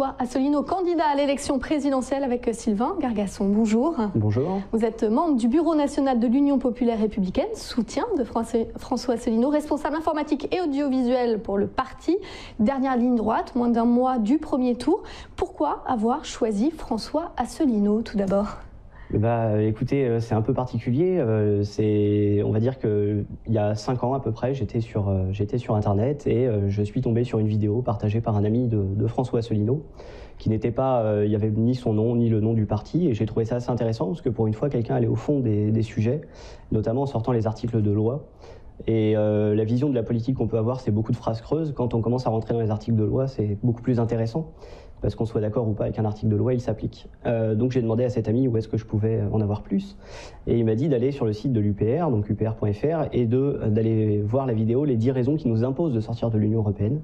François Asselineau, candidat à l'élection présidentielle avec Sylvain Gargasson. Bonjour. Bonjour. Vous êtes membre du Bureau national de l'Union populaire républicaine, soutien de François Asselineau, responsable informatique et audiovisuel pour le parti. Dernière ligne droite, moins d'un mois du premier tour. Pourquoi avoir choisi François Asselineau tout d'abord ? Écoutez, c'est un peu particulier. On va dire qu'il y a 5 ans à peu près, j'étais sur Internet et je suis tombé sur une vidéo partagée par un ami de François Asselineau qui n'était pas, il n'y avait ni son nom ni le nom du parti, et j'ai trouvé ça assez intéressant parce que pour une fois, quelqu'un allait au fond des sujets, notamment en sortant les articles de loi. Et la vision de la politique qu'on peut avoir, c'est beaucoup de phrases creuses. Quand on commence à rentrer dans les articles de loi, c'est beaucoup plus intéressant, parce qu'on soit d'accord ou pas avec un article de loi, il s'applique. Donc j'ai demandé à cet ami où est-ce que je pouvais en avoir plus, et il m'a dit d'aller sur le site de l'UPR, donc upr.fr, et d'aller voir la vidéo « Les 10 raisons qui nous imposent de sortir de l'Union européenne ».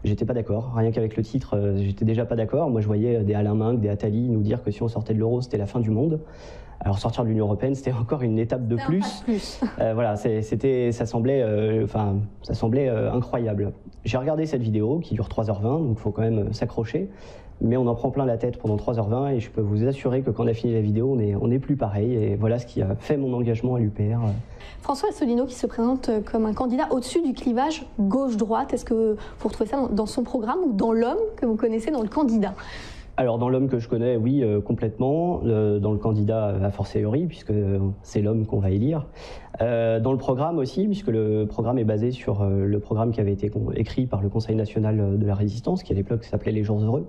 J'étais pas d'accord, rien qu'avec le titre, j'étais déjà pas d'accord. Moi je voyais des Alain Minc, des Attali nous dire que si on sortait de l'euro, c'était la fin du monde. Alors sortir de l'Union européenne, c'était encore une étape de plus. Voilà, ça semblait incroyable. J'ai regardé cette vidéo qui dure 3h20, donc il faut quand même s'accrocher. Mais on en prend plein la tête pendant 3h20 et je peux vous assurer que quand on a fini la vidéo, on n'est plus pareil. Et voilà ce qui a fait mon engagement à l'UPR. François Asselineau qui se présente comme un candidat au-dessus du clivage gauche-droite. Est-ce que vous retrouvez ça dans son programme ou dans l'homme que vous connaissez, dans le candidat ? Alors dans l'homme que je connais, oui, complètement. Dans le candidat, a fortiori, puisque c'est l'homme qu'on va élire. Dans le programme aussi, puisque le programme est basé sur le programme qui avait été écrit par le Conseil national de la résistance, qui à l'époque s'appelait Les Jours heureux.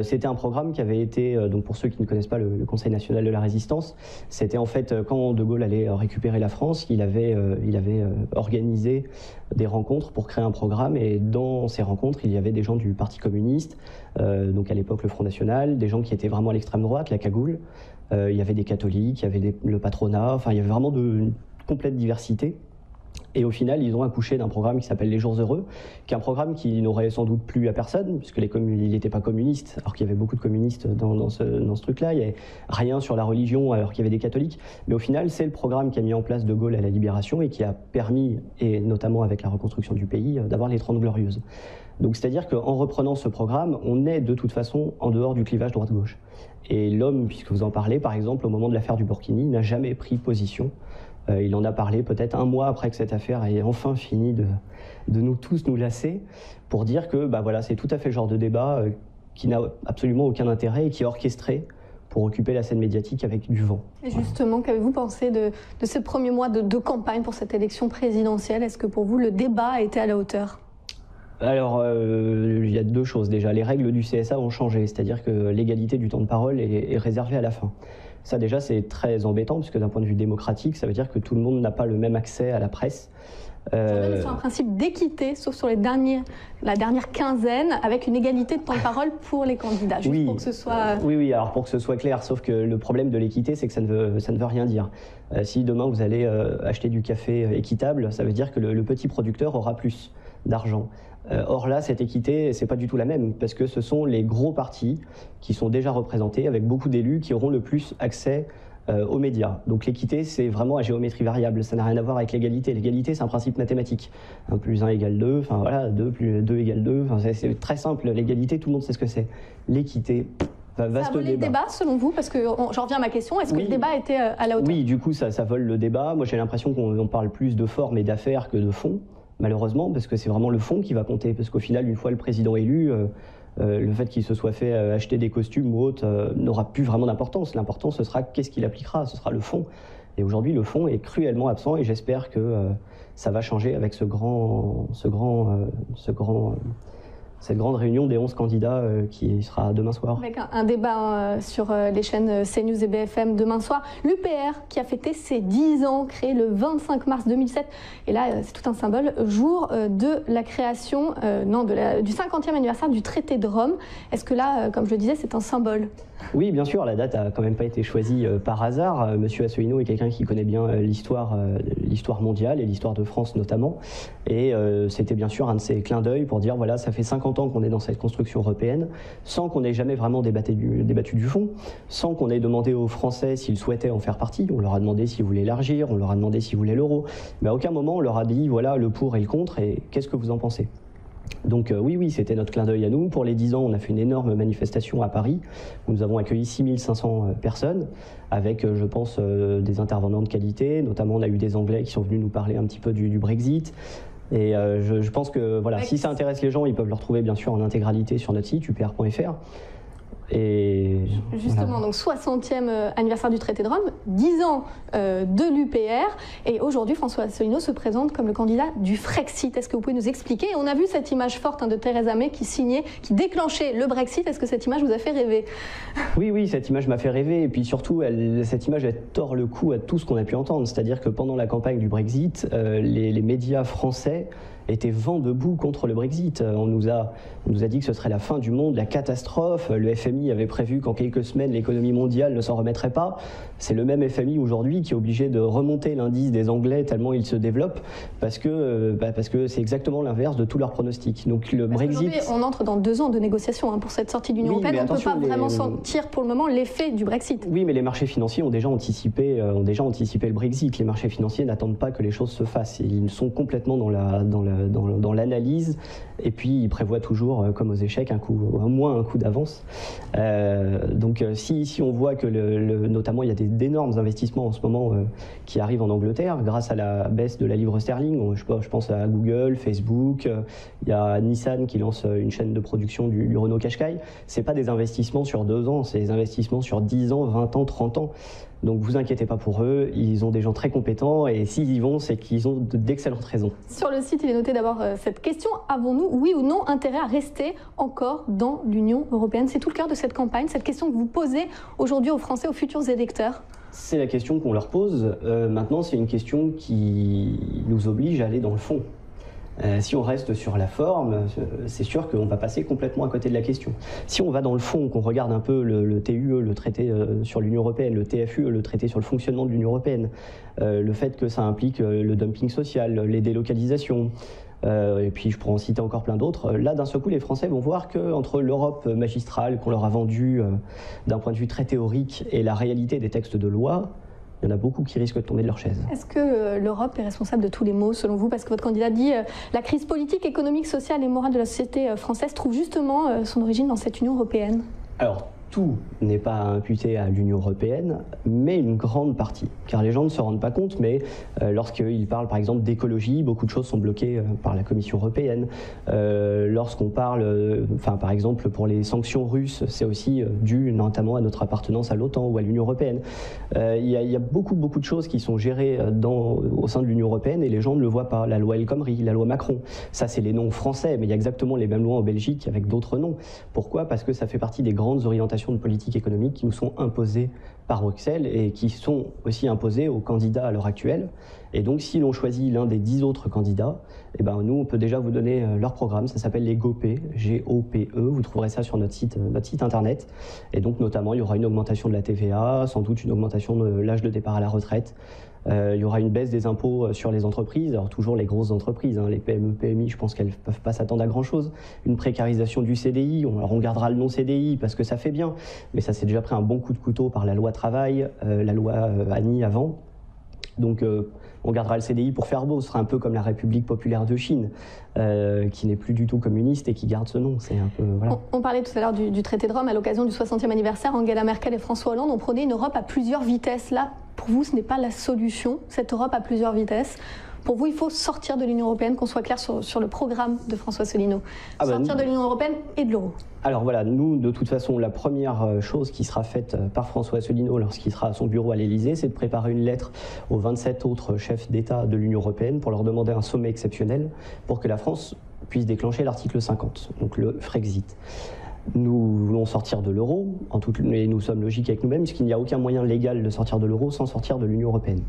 C'était un programme qui avait été, donc pour ceux qui ne connaissent pas le Conseil national de la résistance, c'était en fait quand De Gaulle allait récupérer la France, il avait organisé des rencontres pour créer un programme, et dans ces rencontres, il y avait des gens du Parti communiste, donc à l'époque le Front National, des gens qui étaient vraiment à l'extrême droite, la cagoule, il y avait des catholiques, il y avait le patronat, enfin il y avait vraiment une complète diversité. Et au final, ils ont accouché d'un programme qui s'appelle Les Jours heureux, qui est un programme qui n'aurait sans doute plu à personne, puisque il n'était pas communiste, alors qu'il y avait beaucoup de communistes dans ce truc-là. Il n'y avait rien sur la religion, alors qu'il y avait des catholiques. Mais au final, c'est le programme qui a mis en place De Gaulle à la Libération et qui a permis, et notamment avec la reconstruction du pays, d'avoir les 30 Glorieuses. Donc c'est-à-dire qu'en reprenant ce programme, on est de toute façon en dehors du clivage droite-gauche. Et l'homme, puisque vous en parlez, par exemple, au moment de l'affaire du Burkini, n'a jamais pris position. Il en a parlé peut-être un mois après que cette affaire ait enfin fini de nous tous nous lasser, pour dire que voilà, c'est tout à fait le genre de débat qui n'a absolument aucun intérêt et qui est orchestré pour occuper la scène médiatique avec du vent. Et justement, qu'avez-vous pensé de ce premier mois de campagne pour cette élection présidentielle ? Est-ce que pour vous, le débat a été à la hauteur ? Alors, il y a deux choses. Déjà, les règles du CSA ont changé, c'est-à-dire que l'égalité du temps de parole est réservée à la fin. Ça déjà, c'est très embêtant, puisque d'un point de vue démocratique, ça veut dire que tout le monde n'a pas le même accès à la presse. C'est un principe d'équité, sauf sur la dernière quinzaine, avec une égalité de temps de parole pour les candidats, juste pour que ce soit... Oui, alors pour que ce soit clair, sauf que le problème de l'équité, c'est que ça ne veut rien dire. Si demain vous allez acheter du café équitable, ça veut dire que le petit producteur aura plus d'argent. Or là, cette équité, c'est pas du tout la même, parce que ce sont les gros partis qui sont déjà représentés, avec beaucoup d'élus qui auront le plus accès aux médias. Donc l'équité, c'est vraiment à géométrie variable, ça n'a rien à voir avec l'égalité. L'égalité, c'est un principe mathématique. 1 plus 1 égale 2, enfin voilà, 2 plus 2 égale 2, c'est très simple. L'égalité, tout le monde sait ce que c'est. L'équité... Ça a volé le débat selon vous? Parce que j'en reviens à ma question, est-ce que le débat était à la hauteur? Oui, du coup ça vole le débat. Moi j'ai l'impression qu'on parle plus de forme et d'affaires que de fond, malheureusement, parce que c'est vraiment le fond qui va compter. Parce qu'au final, une fois le président élu, le fait qu'il se soit fait acheter des costumes ou autre n'aura plus vraiment d'importance. L'important, ce sera qu'est-ce qu'il appliquera, ce sera le fond. Et aujourd'hui, le fond est cruellement absent, et j'espère que ça va changer avec cette grande réunion des 11 candidats qui sera demain soir. Avec un débat sur les chaînes CNews et BFM demain soir. L'UPR qui a fêté ses 10 ans, créé le 25 mars 2007. Et là, c'est tout un symbole, jour de la création, du 50e anniversaire du traité de Rome. Est-ce que là, comme je le disais, c'est un symbole? Oui, bien sûr, la date a quand même pas été choisie par hasard. Monsieur Asselineau est quelqu'un qui connaît bien l'histoire mondiale et l'histoire de France notamment. Et c'était bien sûr un de ses clins d'œil pour dire voilà, ça fait 50 ans qu'on est dans cette construction européenne, sans qu'on ait jamais vraiment débattu du fond, sans qu'on ait demandé aux Français s'ils souhaitaient en faire partie. On leur a demandé s'ils voulaient élargir, on leur a demandé s'ils voulaient l'euro. Mais à aucun moment on leur a dit voilà le pour et le contre et qu'est-ce que vous en pensez. Donc oui, c'était notre clin d'œil à nous. Pour les 10 ans, on a fait une énorme manifestation à Paris, où nous avons accueilli 6500 personnes, avec, je pense, des intervenants de qualité. Notamment, on a eu des Anglais qui sont venus nous parler un petit peu du Brexit. Et je pense que voilà, si ça intéresse les gens, ils peuvent le retrouver bien sûr en intégralité sur notre site, upr.fr. Et justement, voilà. Donc 60e anniversaire du traité de Rome, 10 ans de l'UPR, et aujourd'hui François Asselineau se présente comme le candidat du Frexit. Est-ce que vous pouvez nous expliquer? On a vu cette image forte de Theresa May qui signait, qui déclenchait le Brexit. Est-ce que cette image vous a fait rêver? Oui, cette image m'a fait rêver, et puis surtout, cette image elle tord le cou à tout ce qu'on a pu entendre. C'est-à-dire que pendant la campagne du Brexit, les médias français était vent debout contre le Brexit. On nous a dit que ce serait la fin du monde, la catastrophe. Le FMI avait prévu qu'en quelques semaines, l'économie mondiale ne s'en remettrait pas. C'est le même FMI aujourd'hui qui est obligé de remonter l'indice des Anglais tellement il se développe, parce que c'est exactement l'inverse de tous leurs pronostics. Donc le Brexit... On entre dans 2 ans de négociations pour cette sortie de l'Union européenne. On ne peut pas vraiment sentir pour le moment l'effet du Brexit. Oui, mais les marchés financiers ont déjà anticipé le Brexit. Les marchés financiers n'attendent pas que les choses se fassent. Ils sont complètement dans l'analyse, et puis ils prévoient toujours, comme aux échecs, au moins un coup d'avance. Donc si on voit que notamment il y a d'énormes investissements en ce moment qui arrivent en Angleterre grâce à la baisse de la livre sterling, je pense à Google, Facebook, il y a Nissan qui lance une chaîne de production du Renault Qashqai. C'est pas des investissements sur 2 ans, c'est des investissements sur 10 ans, 20 ans, 30 ans. Donc vous inquiétez pas pour eux, ils ont des gens très compétents, et s'ils y vont, c'est qu'ils ont d'excellentes raisons. Sur le site, il est noté d'abord cette question: avons-nous, oui ou non, intérêt à rester encore dans l'Union européenne? C'est tout le cœur de cette campagne, cette question que vous posez aujourd'hui aux Français, aux futurs électeurs. C'est la question qu'on leur pose. Maintenant, c'est une question qui nous oblige à aller dans le fond. Si on reste sur la forme, c'est sûr qu'on va passer complètement à côté de la question. Si on va dans le fond, qu'on regarde un peu le TUE, le traité sur l'Union européenne, le TFUE, le traité sur le fonctionnement de l'Union européenne, le fait que ça implique le dumping social, les délocalisations, et puis je pourrais en citer encore plein d'autres, là d'un seul coup les Français vont voir qu'entre l'Europe magistrale qu'on leur a vendue d'un point de vue très théorique et la réalité des textes de loi, il y en a beaucoup qui risquent de tomber de leur chaise. Est-ce que l'Europe est responsable de tous les maux, selon vous? Parce que votre candidat dit la crise politique, économique, sociale et morale de la société française trouve justement son origine dans cette Union européenne. Alors, tout n'est pas imputé à l'Union européenne, mais une grande partie. Car les gens ne se rendent pas compte, mais lorsqu'ils parlent par exemple d'écologie, beaucoup de choses sont bloquées par la Commission européenne. Lorsqu'on parle, par exemple pour les sanctions russes, c'est aussi dû notamment à notre appartenance à l'OTAN ou à l'Union européenne. Il y a beaucoup de choses qui sont gérées au sein de l'Union européenne, et les gens ne le voient pas. La loi El Khomri, la loi Macron, ça c'est les noms français, mais il y a exactement les mêmes lois en Belgique avec d'autres noms. Pourquoi? Parce que ça fait partie des grandes orientations de politique économique qui nous sont imposées par Bruxelles et qui sont aussi imposées aux candidats à l'heure actuelle. Et donc si l'on choisit l'un des 10 autres candidats, nous on peut déjà vous donner leur programme, ça s'appelle les GOPE, G-O-P-E, vous trouverez ça sur notre site internet. Et donc notamment il y aura une augmentation de la TVA, sans doute une augmentation de l'âge de départ à la retraite. Il y aura une baisse des impôts sur les entreprises, alors toujours les grosses entreprises, les PME, PMI, je pense qu'elles ne peuvent pas s'attendre à grand chose. Une précarisation du CDI, on gardera le non-CDI parce que ça fait bien, mais ça s'est déjà pris un bon coup de couteau par la loi travail, la loi Annie avant. Donc on gardera le CDI pour faire beau, ce sera un peu comme la République populaire de Chine, qui n'est plus du tout communiste et qui garde ce nom. C'est un peu, voilà. On parlait tout à l'heure du traité de Rome, à l'occasion du 60e anniversaire, Angela Merkel et François Hollande ont prôné une Europe à plusieurs vitesses. Là, pour vous, ce n'est pas la solution, cette Europe à plusieurs vitesses. Pour vous, il faut sortir de l'Union européenne, qu'on soit clair sur le programme de François Asselineau. Sortir de l'Union européenne et de l'euro. Alors voilà, nous, de toute façon, la première chose qui sera faite par François Asselineau lorsqu'il sera à son bureau à l'Élysée, c'est de préparer une lettre aux 27 autres chefs d'État de l'Union européenne pour leur demander un sommet exceptionnel pour que la France puisse déclencher l'article 50, donc le Frexit. Nous voulons sortir de l'euro, et nous sommes logiques avec nous-mêmes, puisqu'il n'y a aucun moyen légal de sortir de l'euro sans sortir de l'Union européenne.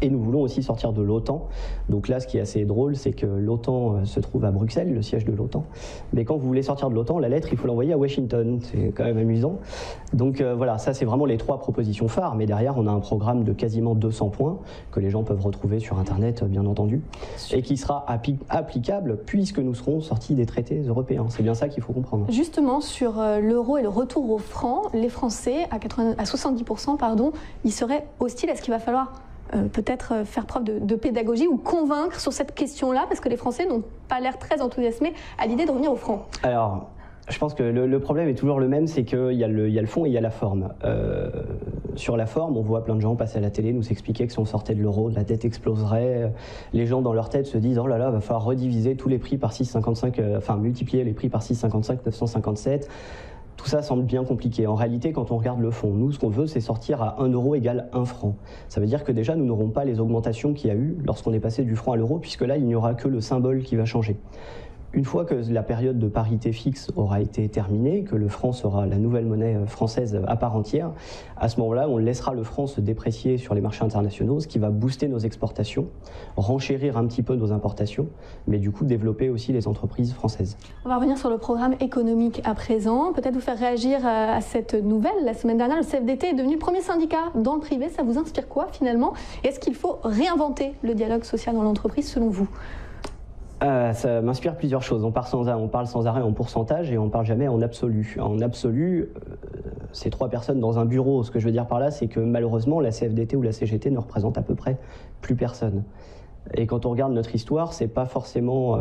Et nous voulons aussi sortir de l'OTAN. Donc là, ce qui est assez drôle, c'est que l'OTAN se trouve à Bruxelles, le siège de l'OTAN. Mais quand vous voulez sortir de l'OTAN, la lettre, il faut l'envoyer à Washington. C'est quand même amusant. Donc voilà, ça c'est vraiment les 3 propositions phares. Mais derrière, on a un programme de quasiment 200 points que les gens peuvent retrouver sur Internet, bien entendu, et qui sera applicable puisque nous serons sortis des traités européens. C'est bien ça qu'il faut comprendre. Justement, sur l'euro et le retour au franc, les Français, à 70%, ils seraient hostiles. Est-ce qu'il va falloir peut-être faire preuve de pédagogie ou convaincre sur cette question-là, parce que les Français n'ont pas l'air très enthousiasmés à l'idée de revenir au franc. Alors, je pense que le problème est toujours le même, c'est qu'il y a le fond et il y a la forme. Sur la forme, on voit plein de gens passer à la télé nous expliquer que si on sortait de l'euro, la dette exploserait. Les gens dans leur tête se disent « Oh là là, il va falloir rediviser tous les prix par 6,55, enfin multiplier les prix par 6,55, 957 ». Tout ça semble bien compliqué. En réalité, quand on regarde le fond, nous, ce qu'on veut, c'est sortir à 1 euro égale 1 franc. Ça veut dire que déjà, nous n'aurons pas les augmentations qu'il y a eu lorsqu'on est passé du franc à l'euro, puisque là, il n'y aura que le symbole qui va changer. Une fois que la période de parité fixe aura été terminée, que le franc sera la nouvelle monnaie française à part entière, à ce moment-là, on laissera le franc se déprécier sur les marchés internationaux, ce qui va booster nos exportations, renchérir un petit peu nos importations, mais du coup développer aussi les entreprises françaises. On va revenir sur le programme économique à présent. Peut-être vous faire réagir à cette nouvelle. La semaine dernière, le CFDT est devenu le premier syndicat dans le privé. Ça vous inspire quoi finalement? Est-ce qu'il faut réinventer le dialogue social dans l'entreprise selon vous? Ça m'inspire plusieurs choses. On parle sans arrêt en pourcentage et on ne parle jamais en absolu. En absolu, c'est 3 personnes dans un bureau. Ce que je veux dire par là, c'est que malheureusement, la CFDT ou la CGT ne représentent à peu près plus personne. Et quand on regarde notre histoire, c'est pas forcément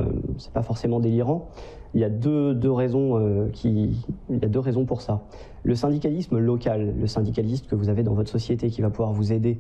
délirant. Il y a deux raisons pour ça. Le syndicalisme local, le syndicaliste que vous avez dans votre société qui va pouvoir vous aider,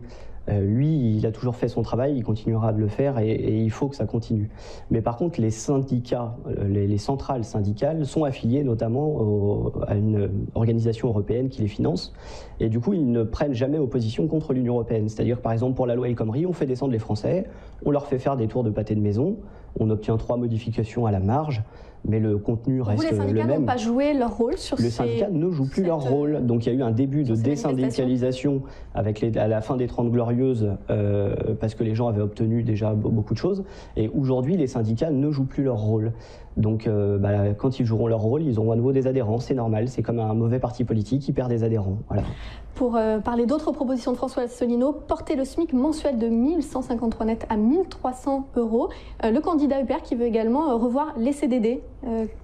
lui, il a toujours fait son travail, il continuera de le faire et il faut que ça continue. Mais par contre, les syndicats, les centrales syndicales sont affiliées notamment à une organisation européenne qui les finance et du coup, ils ne prennent jamais opposition contre l'Union européenne. C'est-à-dire que par exemple, pour la loi El Khomri, on fait descendre les Français, on leur fait faire des tours de pâté de maison, on obtient 3 modifications à la marge, mais le contenu reste le même. Les syndicats n'ont pas joué leur rôle sur Les syndicats ne jouent plus leur rôle. Donc il y a eu un début de désyndicalisation à la fin des 30 Glorieuses parce que les gens avaient obtenu déjà beaucoup de choses. Et aujourd'hui, les syndicats ne jouent plus leur rôle. Donc quand ils joueront leur rôle, ils auront à nouveau des adhérents. C'est normal, c'est comme un mauvais parti politique qui perd des adhérents. Voilà. Pour parler d'autres propositions de François Asselineau, porter le SMIC mensuel de 1 153 net à 1 300 €. Le candidat UPR qui veut également revoir les CDD.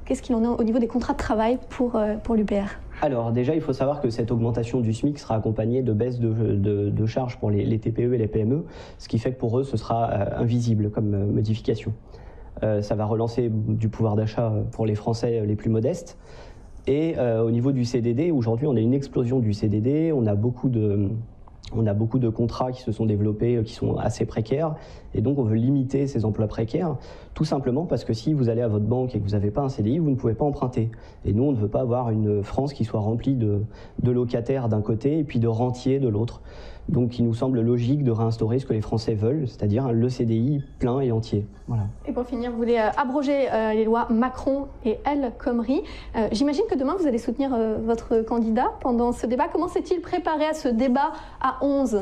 Qu'est-ce qu'il en est au niveau des contrats de travail pour l'UPR? Alors déjà, il faut savoir que cette augmentation du SMIC sera accompagnée de baisses de charges pour les TPE et les PME, ce qui fait que pour eux, ce sera invisible comme modification. Ça va relancer du pouvoir d'achat pour les Français les plus modestes. Et au niveau du CDD, aujourd'hui, on a une explosion du CDD, on a beaucoup de contrats qui se sont développés, qui sont assez précaires, et donc on veut limiter ces emplois précaires, tout simplement parce que si vous allez à votre banque et que vous n'avez pas un CDI, vous ne pouvez pas emprunter. Et nous, on ne veut pas avoir une France qui soit remplie de locataires d'un côté et puis de rentiers de l'autre. Donc il nous semble logique de réinstaurer ce que les Français veulent, c'est-à-dire le CDI plein et entier. Voilà. Et pour finir, vous voulez abroger les lois Macron et El Khomri. J'imagine que demain, vous allez soutenir votre candidat pendant ce débat. Comment s'est-il préparé à ce débat à 11 ?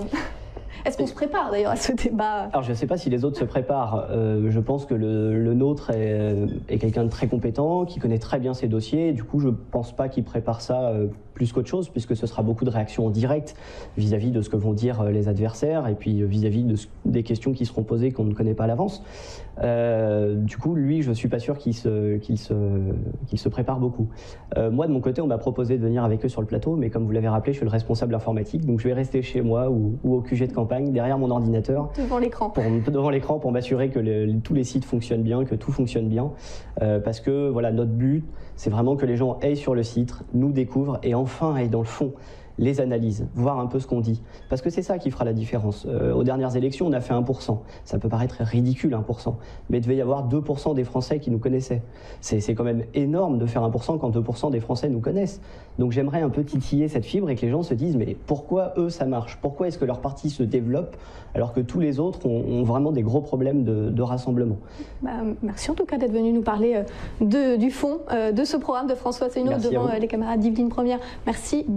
Est-ce qu'on se prépare d'ailleurs à ce débat? Alors je ne sais pas si les autres se préparent. Je pense que le nôtre est quelqu'un de très compétent, qui connaît très bien ses dossiers. Du coup, je ne pense pas qu'il prépare ça plus qu'autre chose, puisque ce sera beaucoup de réactions en direct vis-à-vis de ce que vont dire les adversaires et puis vis-à-vis des questions qui seront posées qu'on ne connaît pas à l'avance. Du coup, lui, je ne suis pas sûr qu'il se prépare beaucoup. Moi, de mon côté, on m'a proposé de venir avec eux sur le plateau, mais comme vous l'avez rappelé, je suis le responsable informatique, donc je vais rester chez moi ou au QG de campagne, derrière mon ordinateur. Devant l'écran. Pour m'assurer que tous les sites fonctionnent bien, que tout fonctionne bien. Parce que voilà, notre but, c'est vraiment que les gens aillent sur le site, nous découvrent et enfin aillent dans le fond. Les analyses, voir un peu ce qu'on dit. Parce que c'est ça qui fera la différence. Aux dernières élections, on a fait 1%. Ça peut paraître ridicule, 1%. Mais il devait y avoir 2% des Français qui nous connaissaient. C'est quand même énorme de faire 1% quand 2% des Français nous connaissent. Donc j'aimerais un peu titiller cette fibre et que les gens se disent mais pourquoi eux ça marche? Pourquoi est-ce que leur parti se développe alors que tous les autres ont vraiment des gros problèmes de rassemblement? Merci en tout cas d'être venu nous parler du fond de ce programme de François Asselineau devant les camarades d'Yveline Première. Merci.